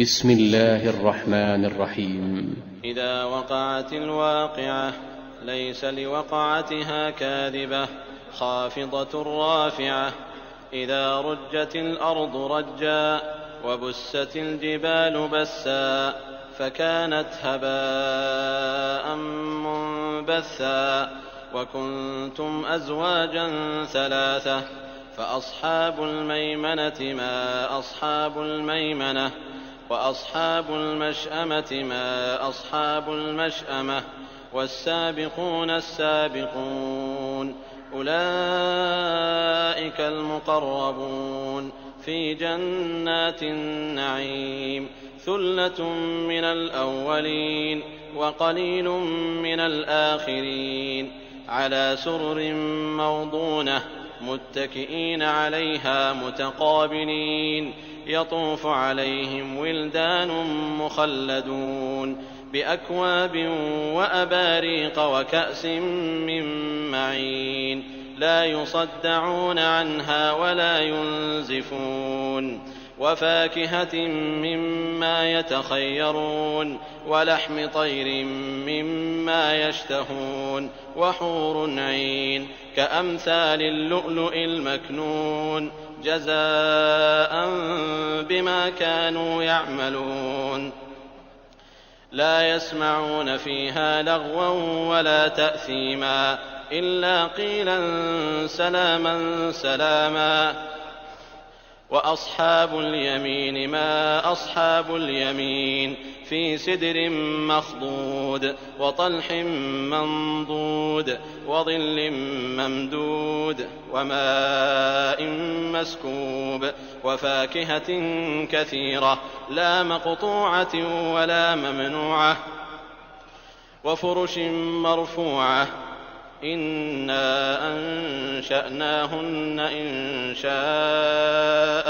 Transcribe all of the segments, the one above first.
بسم الله الرحمن الرحيم. إذا وقعت الواقعة ليس لوقعتها كاذبة خافضة رافعة. إذا رجت الأرض رجا وبست الجبال بسا فكانت هباء منبثا. وكنتم أزواجا ثلاثة فأصحاب الميمنة ما أصحاب الميمنة وأصحاب المشأمة ما أصحاب المشأمة والسابقون السابقون أولئك المقربون في جنات النعيم. ثلة من الأولين وقليل من الآخرين على سرر موضونة متكئين عليها متقابلين. يطوف عليهم ولدان مخلدون بأكواب وأباريق وكأس من معين لا يصدعون عنها ولا ينزفون. وفاكهة مما يتخيرون ولحم طير مما يشتهون وحور عين كأمثال اللؤلؤ المكنون جزاء بما كانوا يعملون. لا يسمعون فيها لغوا ولا تأثيما إلا قيلا سلاما سلاما. وأصحاب اليمين ما أصحاب اليمين في سدر مخضود وطلح منضود وظل ممدود وماء مسكوب وفاكهة كثيرة لا مقطوعة ولا ممنوعة وفرش مرفوعة. إنا أنشأناهن إنشاء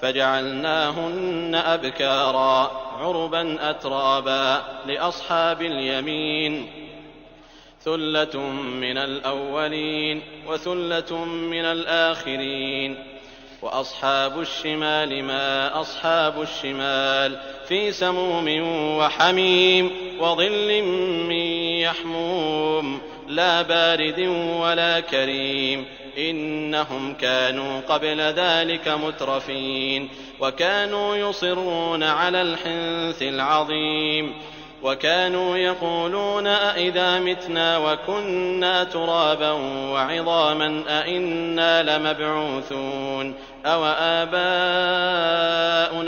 فجعلناهن أبكارا عربا أترابا لأصحاب اليمين. ثلة من الأولين وثلة من الآخرين. وأصحاب الشمال ما أصحاب الشمال في سموم وحميم وظل من يحموم لا بارد ولا كريم. إنهم كانوا قبل ذلك مترفين وكانوا يصرون على الحنث العظيم. وكانوا يقولون أئذا متنا وكنا ترابا وعظاما أئنا لمبعوثون أو آباؤنا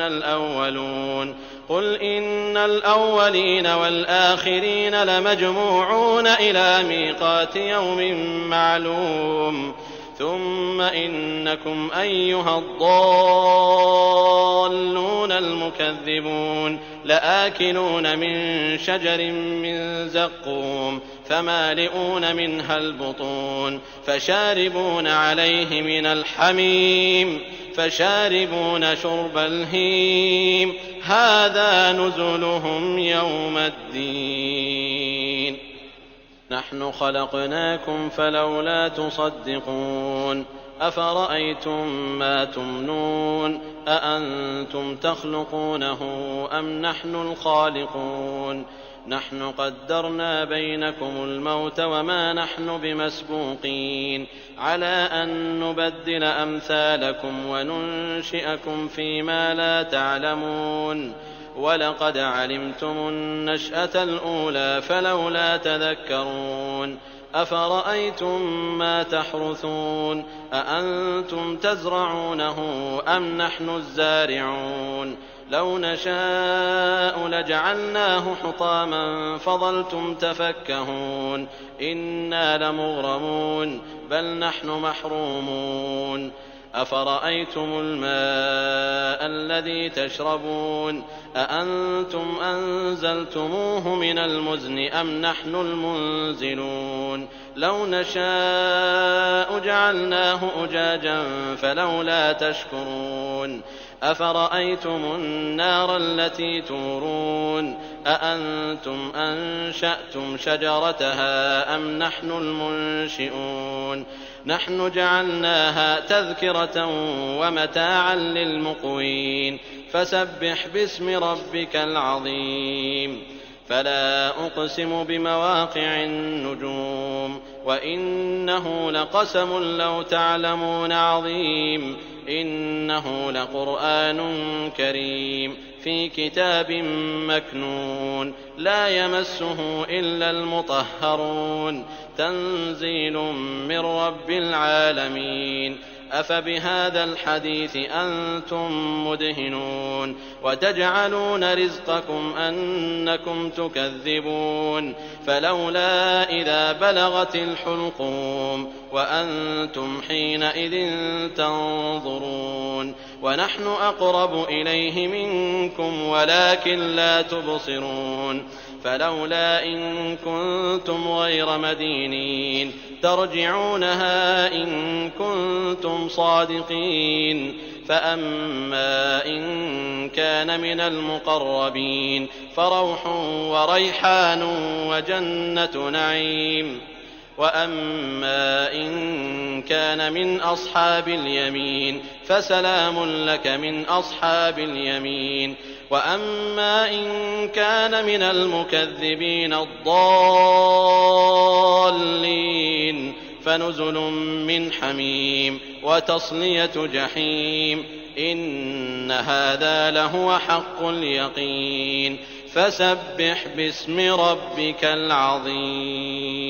الأولون. قل إن الأولين والآخرين لمجموعون إلى ميقات يوم معلوم. ثم إنكم أيها الضالون المكذبون لآكلون من شجر من زقوم فمالئون منها البطون فشاربون عليه من الحميم فشاربون شرب الهيم هذا نزلهم يوم الدين. نحن خلقناكم فلولا تصدقون. أفرأيتم ما تمنون أأنتم تخلقونه أم نحن الخالقون. نحن قدرنا بينكم الموت وما نحن بمسبوقين على أن نبدل أمثالكم وننشئكم فيما لا تعلمون. ولقد علمتم النشأة الأولى فلولا تذكرون. أفرأيتم ما تحرثون أأنتم تزرعونه أم نحن الزارعون. لو نشاء لجعلناه حطاما فظلتم تفكهون. إنا لمغرمون بل نحن محرومون. أفرأيتم الماء الذي تشربون أأنتم أنزلتموه من المزن أم نحن المنزلون. لو نشاء جعلناه أجاجا فلولا تشكرون. أفرأيتم النار التي تورون أأنتم أنشأتم شجرتها أم نحن المنشئون نحن جعلناها تذكرة ومتاعا للمقوين فسبح باسم ربك العظيم فلا أقسم بمواقع النجوم وإنه لقسم لو تعلمون عظيم إنه لقرآن كريم في كتاب مكنون لا يمسه إلا المطهرون تنزيل من رب العالمين أفبهذا الحديث أنتم مدهنون وتجعلون رزقكم أنكم تكذبون فلولا إذا بلغت الحلقوم وأنتم حينئذ تنظرون ونحن أقرب إليه منكم ولكن لا تبصرون فلولا إن كنتم غير مدينين ترجعونها إن كنتم صادقين فأما إن كان من المقربين فروح وريحان وجنة نعيم وأما إن كان من أصحاب اليمين فسلام لك من أصحاب اليمين وأما إن كان من المكذبين الضالين فنزل من حميم وتصلية جحيم إن هذا لهو حق اليقين فسبح باسم ربك العظيم